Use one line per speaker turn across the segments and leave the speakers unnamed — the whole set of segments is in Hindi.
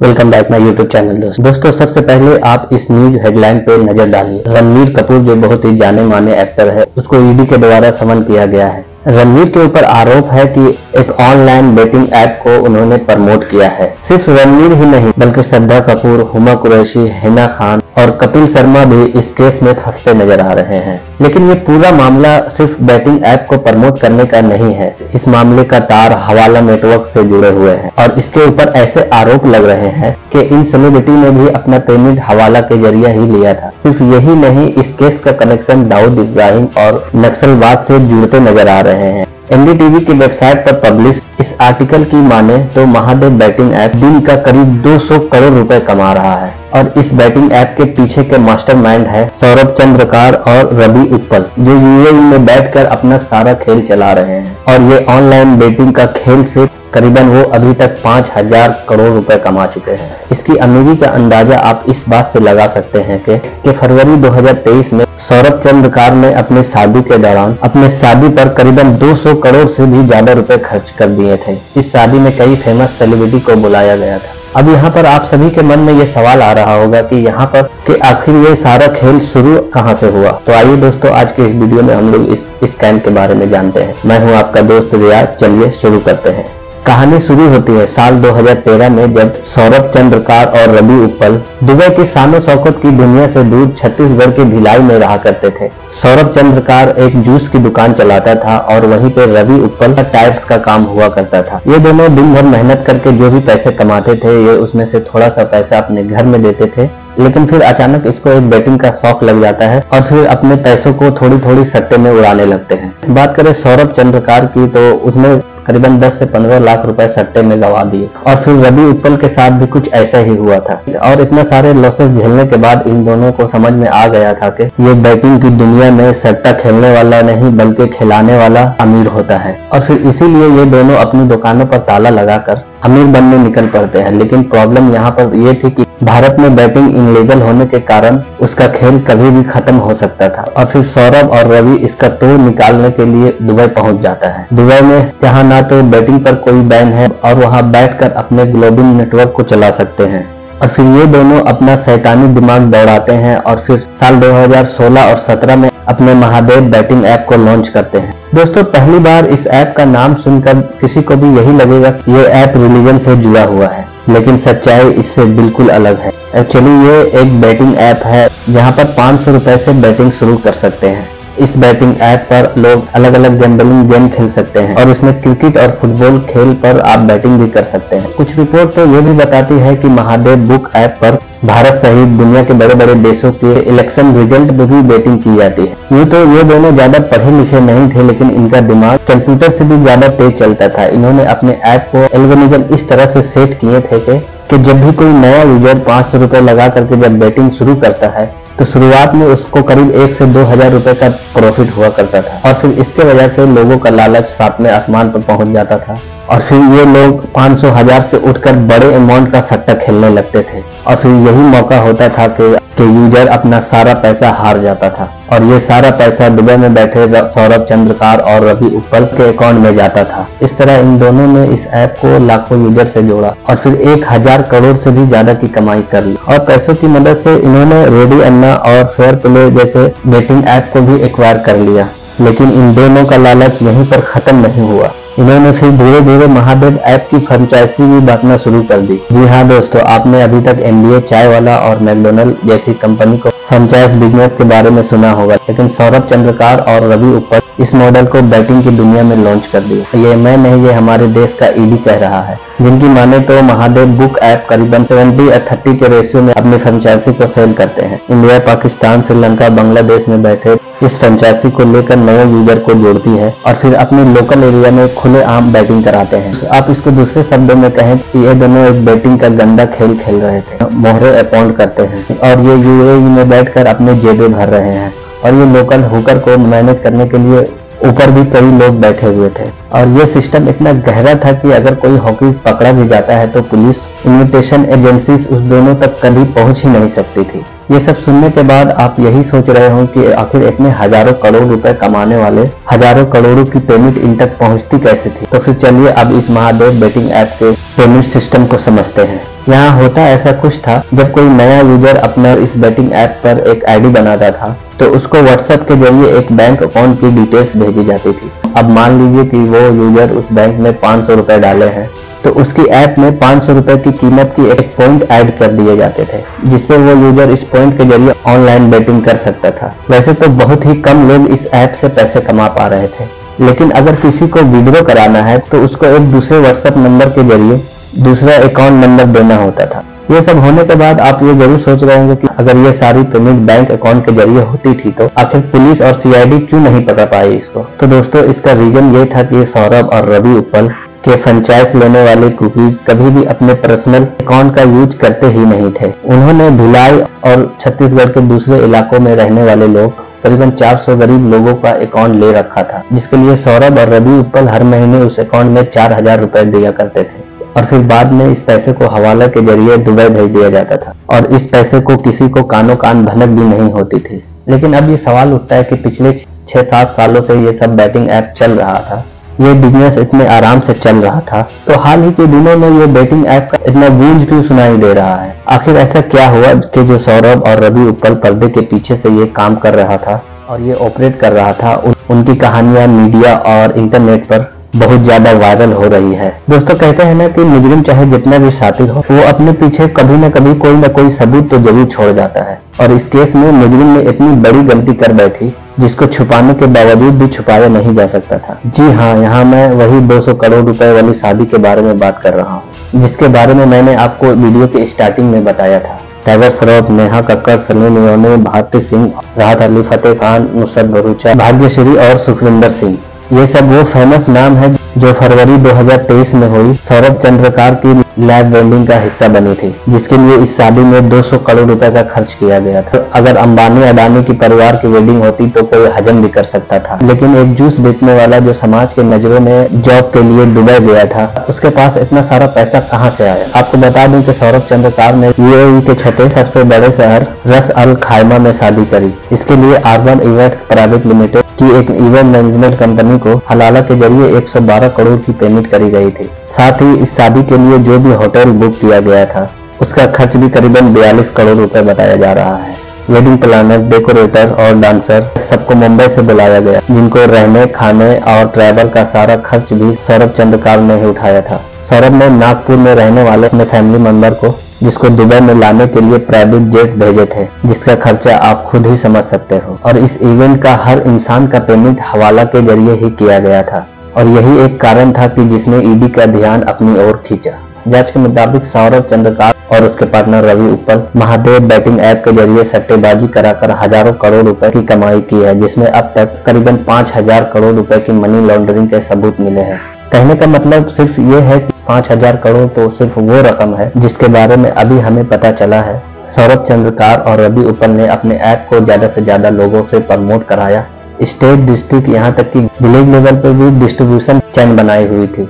Welcome back my YouTube channel. दोस्तों सबसे पहले आप इस न्यूज हेडलाइन पे नजर डालिए। रणवीर कपूर जो बहुत ही जाने माने एक्टर है, उसको ईडी के द्वारा समन किया गया है। रणवीर के ऊपर आरोप है कि एक ऑनलाइन बेटिंग ऐप को उन्होंने प्रमोट किया है। सिर्फ रणवीर ही नहीं बल्कि श्रद्धा कपूर, हुमा कुरैशी, हिना खान और कपिल शर्मा भी इस केस में फंसते नजर आ रहे हैं। लेकिन ये पूरा मामला सिर्फ बेटिंग ऐप को प्रमोट करने का नहीं है। इस मामले का तार हवाला नेटवर्क से जुड़े हुए हैं और इसके ऊपर ऐसे आरोप लग रहे हैं कि इन सेलिब्रिटी ने भी अपना पेमेंट हवाला के जरिए ही लिया था। सिर्फ यही नहीं, इस केस का कनेक्शन दाऊद इब्राहिम और नक्सलवाद से जुड़ते नजर आ रहे हैं। एनडीटीवी की वेबसाइट पर पब्लिश इस आर्टिकल की माने तो महादेव बैटिंग ऐप दिन का करीब 200 करोड़ रुपए कमा रहा है और इस बैटिंग ऐप के पीछे के मास्टरमाइंड है सौरभ चंद्रकार और रवि उत्पल, जो यूएई में बैठकर अपना सारा खेल चला रहे हैं। और ये ऑनलाइन बेटिंग का खेल से करीबन वो अभी तक 5000 करोड़ रुपए कमा चुके हैं। इसकी अमीरी का अंदाजा आप इस बात से लगा सकते हैं कि फरवरी 2023 में सौरभ चंद्रकार ने अपनी शादी के दौरान अपने शादी पर करीबन 200 करोड़ से भी ज्यादा रुपए खर्च कर दिए थे। इस शादी में कई फेमस सेलिब्रिटी को बुलाया गया था। अब यहाँ पर आप सभी के मन में ये सवाल आ रहा होगा कि यहाँ पर कि आखिर ये सारा खेल शुरू कहाँ से हुआ। तो आइए दोस्तों, आज के इस वीडियो में हम लोग इस स्कैम के बारे में जानते हैं। मैं हूँ आपका दोस्त रियाज। चलिए शुरू करते हैं। कहानी शुरू होती है साल 2013 में, जब सौरभ चंद्रकार और रवि उत्पल दुबई की शानो शौकत की दुनिया से दूर छत्तीसगढ़ के भिलाई में रहा करते थे। सौरभ चंद्रकार एक जूस की दुकान चलाता था और वहीं पे रवि उत्पल का टायर्स का काम हुआ करता था। ये दोनों दिन भर मेहनत करके जो भी पैसे कमाते थे, ये उसमें से थोड़ा सा पैसा अपने घर में देते थे। लेकिन फिर अचानक इसको एक बेटिंग का शौक लग जाता है और फिर अपने पैसों को थोड़ी थोड़ी सट्टे में उड़ाने लगते हैं। बात करें सौरभ चंद्रकार की, तो उसने करीबन 10 से 15 लाख रुपए सट्टे में गंवा दिए और फिर रवि उत्पल के साथ भी कुछ ऐसा ही हुआ था। और इतना सारे लॉसेस झेलने के बाद इन दोनों को समझ में आ गया था कि ये बैटिंग की दुनिया में सट्टा खेलने वाला नहीं बल्कि खिलाने वाला अमीर होता है। और फिर इसीलिए ये दोनों अपनी दुकानों पर ताला लगाकर अमीर बनने निकल पड़ते हैं। लेकिन प्रॉब्लम यहाँ पर ये थी कि भारत में बैटिंग इनलीगल होने के कारण उसका खेल कभी भी खत्म हो सकता था। और फिर सौरभ और रवि इसका तोड़ निकालने के लिए दुबई पहुंच जाता है। दुबई में जहां ना तो बैटिंग पर कोई बैन है और वहां बैठकर अपने ग्लोबल नेटवर्क को चला सकते हैं। और फिर ये दोनों अपना शैतानी दिमाग दौड़ाते हैं और फिर साल 2016 और 17 में अपने महादेव बैटिंग ऐप को लॉन्च करते हैं। दोस्तों, पहली बार इस ऐप का नाम सुनकर किसी को भी यही लगेगा कि ये ऐप रिलीजन से जुड़ा हुआ है, लेकिन सच्चाई इससे बिल्कुल अलग है। एक्चुअली ये एक बैटिंग ऐप है जहां पर 500 रुपए से बैटिंग शुरू कर सकते हैं। इस बैटिंग ऐप पर लोग अलग अलग गैम्बलिंग गेम खेल सकते हैं और इसमें क्रिकेट और फुटबॉल खेल पर आप बैटिंग भी कर सकते हैं। कुछ रिपोर्ट तो ये भी बताती है कि महादेव बुक ऐप पर भारत सहित दुनिया के बड़े बड़े देशों के इलेक्शन रिजल्ट में भी बैटिंग की जाती है। यूँ तो ये दोनों ज्यादा पढ़े लिखे नहीं थे, लेकिन इनका दिमाग कंप्यूटर से भी ज्यादा तेज चलता था। इन्होंने अपने ऐप को एल्गोरिथम इस तरह से सेट किए थे कि जब भी कोई नया यूजर 500 रुपए लगा करके जब बैटिंग शुरू करता है तो शुरुआत में उसको करीब 1 से 2000 रुपए का प्रॉफिट हुआ करता था। और फिर इसके वजह से लोगों का लालच सातवें आसमान पर पहुंच जाता था और फिर ये लोग 500 1000 से उठकर बड़े अमाउंट का सट्टा खेलने लगते थे। और फिर यही मौका होता था कि यूजर अपना सारा पैसा हार जाता था और ये सारा पैसा दुबई में बैठे सौरभ चंद्रकार और रवि उत्पल के अकाउंट में जाता था। इस तरह इन दोनों ने इस ऐप को लाखों यूजर से जोड़ा और फिर 1000 करोड़ से भी ज्यादा की कमाई कर ली। और पैसों की मदद से इन्होंने रेडी अन्ना और फेयर प्ले जैसे बेटिंग ऐप को भी एक्वायर कर लिया। लेकिन इन दोनों का लालच यहीं पर खत्म नहीं हुआ। इन्होंने फिर धीरे धीरे महादेव ऐप की फ्रेंचाइजी भी बांटना शुरू कर दी। जी हाँ दोस्तों, आपने अभी तक NBA चाय वाला और मैकडोनल्ड जैसी कंपनी को फ्रेंचाइज बिजनेस के बारे में सुना होगा, लेकिन सौरभ चंद्रकार और रवि उत्पल इस मॉडल को बैटिंग की दुनिया में लॉन्च कर दिया। ये मैं नहीं, ये हमारे देश का ईडी कह रहा है। जिनकी माने तो महादेव बुक ऐप करीबन 70-30 के रेशियो में अपनी फ्रेंचाइजी को सेल करते हैं। इंडिया, पाकिस्तान, श्रीलंका, बांग्लादेश में बैठे इस फ्रेंचाइजी को लेकर नए यूजर को जोड़ती है और फिर अपने लोकल एरिया में खुलेआम बैटिंग कराते हैं। आप इसको दूसरे शब्दों में कहें कि ये दोनों एक बैटिंग का गंदा खेल खेल रहे थे। मोहरे अपॉइंट करते हैं और ये यूएई में बैठकर अपने जेबें भर रहे हैं और ये लोकल हुकर को मैनेज करने के लिए ऊपर भी कई लोग बैठे हुए थे। और ये सिस्टम इतना गहरा था कि अगर कोई हॉकीज पकड़ा भी जाता है तो पुलिस, इन्विटेशन एजेंसीज उस दोनों तक कभी पहुंच ही नहीं सकती थी। ये सब सुनने के बाद आप यही सोच रहे हो कि आखिर इतने हजारों करोड़ रुपए कमाने वाले हजारों करोड़ों की पेमेंट इन तक पहुंचती कैसे थी। तो फिर चलिए अब इस महादेव बेटिंग ऐप के पेमेंट सिस्टम को समझते हैं। यहाँ होता ऐसा कुछ था, जब कोई नया यूजर अपना इस बेटिंग ऐप पर एक आईडी बनाता था तो उसको व्हाट्सएप के जरिए एक बैंक अकाउंट की डिटेल्स भेजी जाती थी। अब मान लीजिए कि वो यूजर उस बैंक में 500 रुपए डाले हैं तो उसकी ऐप में 500 रुपए की कीमत की एक पॉइंट ऐड कर दिए जाते थे, जिससे वो यूजर इस पॉइंट के जरिए ऑनलाइन बेटिंग कर सकता था। वैसे तो बहुत ही कम लोग इस ऐप से पैसे कमा पा रहे थे, लेकिन अगर किसी को विड्रॉ कराना है तो उसको एक दूसरे व्हाट्सएप नंबर के जरिए दूसरा अकाउंट नंबर देना होता था। ये सब होने के बाद आप ये जरूर सोच रहे होंगे कि अगर ये सारी पेमेंट बैंक अकाउंट के जरिए होती थी तो आखिर पुलिस और सीआईडी क्यों नहीं पकड़ पाई इसको। तो दोस्तों, इसका रीजन ये था कि सौरभ और रवि उप्पल के फ्रेंचाइज लेने वाले कुकीज कभी भी अपने पर्सनल अकाउंट का यूज करते ही नहीं थे। उन्होंने भिलाई और छत्तीसगढ़ के दूसरे इलाकों में रहने वाले लोग करीबन 400 गरीब लोगों का अकाउंट ले रखा था, जिसके लिए सौरभ और रवि उप्पल हर महीने उस अकाउंट में 4000 रुपए दिया करते थे और फिर बाद में इस पैसे को हवाला के जरिए दुबई भेज दिया जाता था और इस पैसे को किसी को कानो कान भनक भी नहीं होती थी। लेकिन अब ये सवाल उठता है कि पिछले 6-7 सालों से ये सब बेटिंग ऐप चल रहा था, ये बिजनेस इतने आराम से चल रहा था, तो हाल ही के दिनों में ये बेटिंग ऐप का इतना गूंज क्यों सुनाई दे रहा है। आखिर ऐसा क्या हुआ कि जो सौरभ और रवि उप्पल पर्दे के पीछे से ये काम कर रहा था और ये ऑपरेट कर रहा था, उनकी कहानियां मीडिया और इंटरनेट पर बहुत ज्यादा वायरल हो रही है। दोस्तों, कहते हैं ना कि मुजरिम चाहे जितना भी शातिर हो, वो अपने पीछे कभी न कभी कोई न कोई सबूत तो जरूर छोड़ जाता है और इस केस में मुजरिम ने इतनी बड़ी गलती कर बैठी जिसको छुपाने के बावजूद भी छुपाया नहीं जा सकता था। जी हाँ, यहाँ मैं वही 200 करोड़ रुपए वाली शादी के बारे में बात कर रहा हूँ, जिसके बारे में मैंने आपको वीडियो के स्टार्टिंग में बताया था। टाइगर श्रॉफ, नेहा कक्कड़, सनी लियोनी, भारती सिंह, राहत अली, फतेह खान, नुसरत भरूचा, भाग्यश्री और सुखविंदर सिंह, ये सब वो फेमस नाम है जो फरवरी 2023 में हुई सौरभ चंद्रकार की लैब वेडिंग का हिस्सा बनी थी, जिसके लिए इस शादी में 200 करोड़ रुपए का खर्च किया गया था। अगर अंबानी अडानी की परिवार की वेडिंग होती तो कोई हजम भी कर सकता था, लेकिन एक जूस बेचने वाला जो समाज के नजरों में जॉब के लिए दुबई गया था, उसके पास इतना सारा पैसा कहां से आया। आपको बता दें कि सौरभ चंद्रकार ने यूएई के छठे सबसे बड़े शहर रस अल खाइमा में शादी करी। इसके लिए अर्बन इवेंट प्राइवेट लिमिटेड की एक इवेंट मैनेजमेंट कंपनी को हलाला के जरिए 112 करोड़ की पेमेंट करी गई थी। साथ ही इस शादी के लिए जो भी होटल बुक किया गया था उसका खर्च भी करीबन 42 करोड़ रुपए बताया जा रहा है। वेडिंग प्लानर, डेकोरेटर और डांसर सबको मुंबई से बुलाया गया, जिनको रहने, खाने और ट्रैवल का सारा खर्च भी सौरभ चंद्रकार ने ही उठाया था। सौरभ ने नागपुर में रहने वाले अपने फैमिली मेंबर को, जिसको दुबई में लाने के लिए प्राइवेट जेट भेजे थे, जिसका खर्चा आप खुद ही समझ सकते हो। और इस इवेंट का हर इंसान का पेमेंट हवाला के जरिए ही किया गया था और यही एक कारण था कि जिसने ईडी का ध्यान अपनी ओर खींचा। जांच के मुताबिक सौरभ चंद्रकार और उसके पार्टनर रवि उप्पल महादेव बेटिंग ऐप के जरिए सट्टेबाजी कराकर हजारों करोड़ रुपए की कमाई की है, जिसमें अब तक करीबन 5000 करोड़ रुपए की मनी लॉन्ड्रिंग के सबूत मिले हैं। कहने का मतलब सिर्फ ये है कि 5000 करोड़ तो सिर्फ वो रकम है जिसके बारे में अभी हमें पता चला है। सौरभ चंद्रकार और रवि उप्पल ने अपने ऐप को ज्यादा से ज्यादा लोगों से प्रमोट कराया। स्टेट, डिस्ट्रिक्ट, यहाँ तक कि विलेज लेवल पर भी डिस्ट्रीब्यूशन चैन बनाई हुई थी,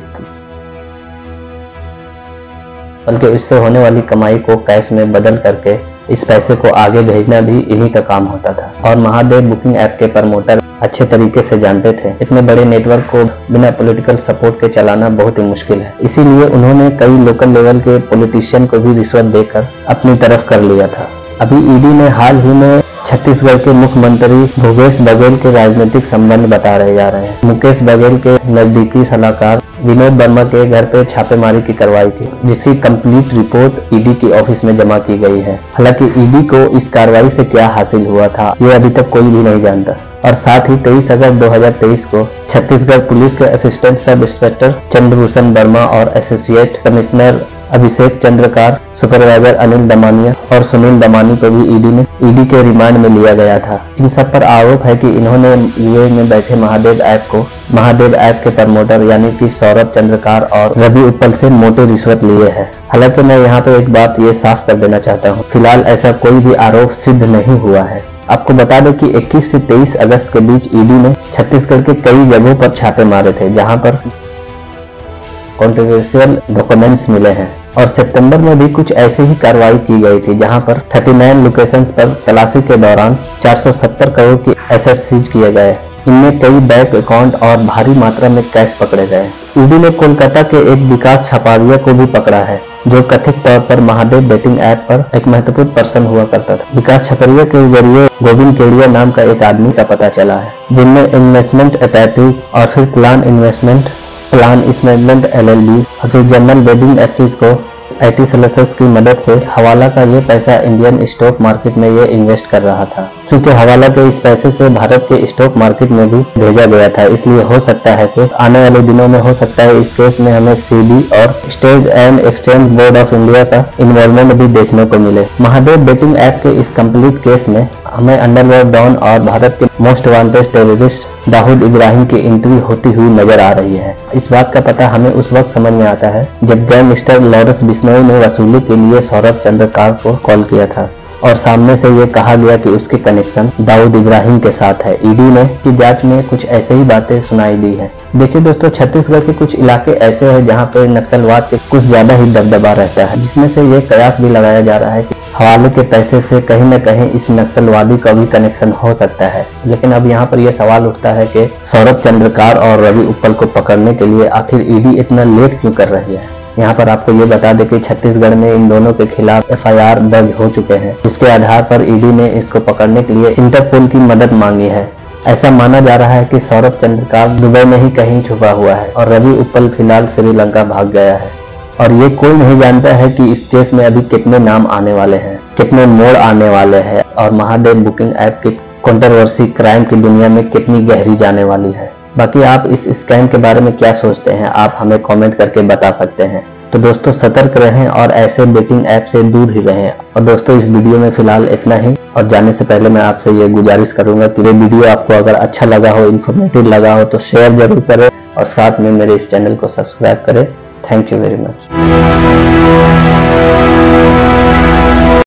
बल्कि इससे होने वाली कमाई को कैश में बदल करके इस पैसे को आगे भेजना भी इन्हीं का काम होता था। और महादेव बुकिंग ऐप के प्रमोटर अच्छे तरीके से जानते थे इतने बड़े नेटवर्क को बिना पॉलिटिकल सपोर्ट के चलाना बहुत ही मुश्किल है, इसीलिए उन्होंने कई लोकल लेवल के पॉलिटिशियन को भी रिश्वत देकर अपनी तरफ कर लिया था। अभी ईडी ने हाल ही में छत्तीसगढ़ के मुख्यमंत्री भूपेश बघेल के राजनीतिक संबंध बता रहे जा रहे हैं। मुकेश बघेल के नजदीकी सलाहकार विनोद वर्मा के घर पे छापेमारी की कार्रवाई की, जिसकी कंप्लीट रिपोर्ट ईडी की ऑफिस में जमा की गई है। हालांकि ईडी को इस कार्रवाई से क्या हासिल हुआ था ये अभी तक कोई भी नहीं जानता। और साथ ही 23 अगस्त 2023 को छत्तीसगढ़ पुलिस के assistant sub inspector Chandrabhushan Verma और एसोसिएट कमिश्नर अभिषेक चंद्रकार, सुपरवाइजर अनिल दमानिया और सुनील दमानी को भी ईडी के रिमांड में लिया गया था। इन सब पर आरोप है कि इन्होंने यूएई में बैठे महादेव ऐप के प्रमोटर यानी कि सौरभ चंद्रकार और रवि उप्पल से मोटे रिश्वत लिए हैं। हालांकि मैं यहाँ पे एक बात ये साफ कर देना चाहता हूँ, फिलहाल ऐसा कोई भी आरोप सिद्ध नहीं हुआ है। आपको बता दें कि 21 से 23 अगस्त के बीच ईडी ने छत्तीसगढ़ के कई जगहों पर छापे मारे थे, जहां पर कॉन्ट्रोवर्शियल डॉक्यूमेंट्स मिले हैं। और सितंबर में भी कुछ ऐसे ही कार्रवाई की गई थी, जहां पर 39 लोकेशंस पर तलाशी के दौरान 470 करोड़ की एसेट सीज किए गए। इनमें कई बैंक अकाउंट और भारी मात्रा में कैश पकड़े गए। ईडी ने कोलकाता के एक विकास छपारिया को भी पकड़ा है, जो कथित तौर पर महादेव बेटिंग ऐप पर एक महत्वपूर्ण पर्सन हुआ करता था। विकास छपरिया के जरिए गोविंद केडिया नाम का एक आदमी का पता चला है, जिनमें इन्वेस्टमेंट अथॉरिटीज और फिर प्लान इन्वेस्टमेंट LLB और फिर जनरल वेडिंग एक्टिव को IT सॉल्यूशंस की मदद से हवाला का ये पैसा इंडियन स्टॉक मार्केट में ये इन्वेस्ट कर रहा था। क्योंकि हवाला के इस पैसे से भारत के स्टॉक मार्केट में भी भेजा गया था, इसलिए हो सकता है कि आने वाले दिनों में हो सकता है इस केस में हमें SEBI और state and exchange board of India का इन्वॉल्वमेंट भी देखने को मिले। महादेव बेटिंग ऐप के इस कंप्लीट केस में हमें अंडरवर्ल्ड डॉन और भारत के most wanted terrorist Dawood Ibrahim की एंट्री होती हुई नजर आ रही है। इस बात का पता हमें उस वक्त समझ में आता है जब गैंगस्टर लॉरेंस बिश्नोई ने वसूली के लिए सौरभ चंद्रकार को कॉल किया था और सामने से ये कहा गया कि उसके कनेक्शन दाऊद इब्राहिम के साथ है। ईडी ने की जांच में कुछ ऐसे ही बातें सुनाई दी है। देखिए दोस्तों, छत्तीसगढ़ के कुछ इलाके ऐसे हैं जहां पे नक्सलवाद के कुछ ज्यादा ही दबदबा रहता है, जिसमें से ये कयास भी लगाया जा रहा है कि हवाले के पैसे से कहीं न कहीं इस नक्सलवादी का भी कनेक्शन हो सकता है। लेकिन अब यहाँ पर यह सवाल उठता है कि सौरभ चंद्रकार और रवि उप्पल को पकड़ने के लिए आखिर ईडी इतना लेट क्यों कर रही है। यहाँ पर आपको ये बता दें कि छत्तीसगढ़ में इन दोनों के खिलाफ FIR दर्ज हो चुके हैं, जिसके आधार पर ईडी ने इसको पकड़ने के लिए इंटरपोल की मदद मांगी है। ऐसा माना जा रहा है कि सौरभ चंद्रकार दुबई में ही कहीं छुपा हुआ है और रवि उप्पल फिलहाल श्रीलंका भाग गया है और ये कोई नहीं जानता है कि इस केस में अभी कितने नाम आने वाले हैं, कितने मोड़ आने वाले हैं और महादेव बुकिंग ऐप की कंट्रोवर्सी क्राइम की दुनिया में कितनी गहरी जाने वाली है। बाकी आप इस स्कैम के बारे में क्या सोचते हैं, आप हमें कमेंट करके बता सकते हैं। तो दोस्तों सतर्क रहें और ऐसे बेटिंग ऐप से दूर ही रहें। और दोस्तों इस वीडियो में फिलहाल इतना ही, और जाने से पहले मैं आपसे ये गुजारिश करूंगा कि ये वीडियो आपको अगर अच्छा लगा हो, इन्फॉर्मेटिव लगा हो तो शेयर जरूर करें और साथ में मेरे इस चैनल को सब्सक्राइब करें। Thank you very much.